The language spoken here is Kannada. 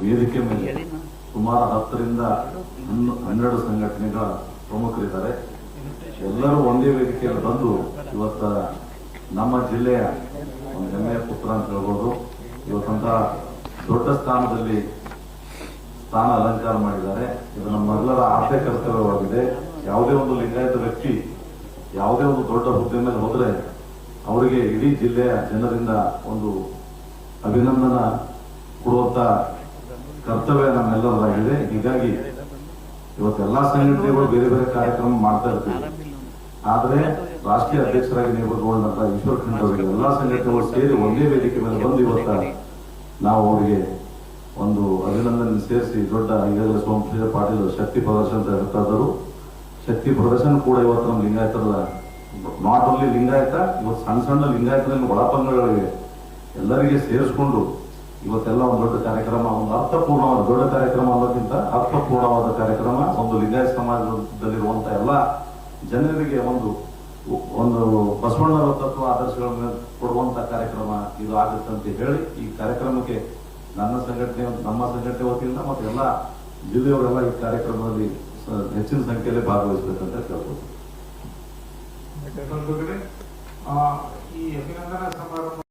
ವೇದಿಕೆ ಮೇಲೆ ಸುಮಾರು 10ರಿಂದ 12 ಸಂಘಟನೆಗಳ ಪ್ರಮುಖರಿದ್ದಾರೆ. ಎಲ್ಲರೂ ಒಂದೇ ವೇದಿಕೆಯಲ್ಲಿ ಬಂದು ಇವತ್ತ ನಮ್ಮ ಜಿಲ್ಲೆಯ ಒಂದು ಹೆಮ್ಮೆಯ ಪುತ್ರ ಅಂತ ಹೇಳ್ಬೋದು. ಇವತ್ತಂತ ದೊಡ್ಡ ಸ್ಥಾನದಲ್ಲಿ ಸ್ಥಾನ ಅಲಂಕಾರ ಮಾಡಿದ್ದಾರೆ. ಇದು ನಮ್ಮೆಲ್ಲರ ಆದ್ಯ ಕರ್ತವ್ಯವಾಗಿದೆ. ಯಾವುದೇ ಒಂದು ಲಿಂಗಾಯತ ವ್ಯಕ್ತಿ ಯಾವುದೇ ಒಂದು ದೊಡ್ಡ ಹುದ್ದೆ ಮೇಲೆ ಹೋದ್ರೆ ಅವರಿಗೆ ಇಡೀ ಜಿಲ್ಲೆಯ ಜನರಿಂದ ಒಂದು ಅಭಿನಂದನ ಕೊಡುವಂತ ಕರ್ತವ್ಯ ನಮ್ಮೆಲ್ಲರದಾಗಿದೆ. ಹೀಗಾಗಿ ಇವತ್ತೆಲ್ಲಾ ಸಂಘಟನೆಗಳು ಬೇರೆ ಬೇರೆ ಕಾರ್ಯಕ್ರಮ ಮಾಡ್ತಾ ಇರ್ತೀವಿ. ಆದ್ರೆ ರಾಷ್ಟ್ರೀಯ ಅಧ್ಯಕ್ಷರಾಗಿ ನೇಮಕಗೊಂಡಂತ ಈಶ್ವರ್ ಖಂಡ್ ಅವರಿಗೆ ಎಲ್ಲಾ ಸಂಘಟನೆಗಳು ಸೇರಿ ಒಂದೇ ವೇದಿಕೆ ಮೇಲೆ ಬಂದು ಇವತ್ತ ನಾವು ಅವರಿಗೆ ಒಂದು ಅಭಿನಂದನೆ ಸೇರಿಸಿ ದೊಡ್ಡ ಈಗಾಗಲೇ ಸೋಮಶೇಖರ್ ಪಾಟೀಲ್ ಶಕ್ತಿ ಪ್ರದರ್ಶನ ಅಂತ ಹೇಳ್ತಾ ಇದ್ದರು. ಶಕ್ತಿ ಪ್ರದರ್ಶನ ಕೂಡ ಇವತ್ತು ನಮ್ಮ ಲಿಂಗಾಯತದ ನಾಟ್ ಓನ್ಲಿ ಲಿಂಗಾಯತ, ಇವತ್ತು ಸಣ್ಣ ಸಣ್ಣ ಲಿಂಗಾಯತದಲ್ಲಿ ಒಳಪಂಗಡಗಳಿವೆ. ಎಲ್ಲರಿಗೆ ಸೇರಿಸ್ಕೊಂಡು ಇವತ್ತೆಲ್ಲ ಒಂದು ದೊಡ್ಡ ಕಾರ್ಯಕ್ರಮ, ಒಂದು ಅರ್ಥಪೂರ್ಣವಾದ ದೊಡ್ಡ ಕಾರ್ಯಕ್ರಮ ಅನ್ನೋಕ್ಕಿಂತ ಅರ್ಥಪೂರ್ಣವಾದ ಕಾರ್ಯಕ್ರಮ, ಒಂದು ಲಿಂಗಾಯತ ಸಮಾಜದಲ್ಲಿರುವಂತ ಎಲ್ಲ ಜನರಿಗೆ ಒಂದು ಬಸವಣ್ಣರ ತತ್ವ ಆದರ್ಶಗಳನ್ನು ಕೊಡುವಂತ ಕಾರ್ಯಕ್ರಮ ಇದು ಆಗುತ್ತೆ ಅಂತ ಹೇಳಿ ಈ ಕಾರ್ಯಕ್ರಮಕ್ಕೆ ನಮ್ಮ ಸಂಘಟನೆ ವತಿಯಿಂದ ಮತ್ತೆ ಎಲ್ಲ ಜಿಲ್ಲೆಯವರೆಲ್ಲ ಈ ಕಾರ್ಯಕ್ರಮದಲ್ಲಿ ಹೆಚ್ಚಿನ ಸಂಖ್ಯೆಯಲ್ಲಿ ಭಾಗವಹಿಸಬೇಕಂತ ಕೇಳ್ಬೋದು. ಈ ಅಭಿನಂದನಾ ಸಮಾರಂಭ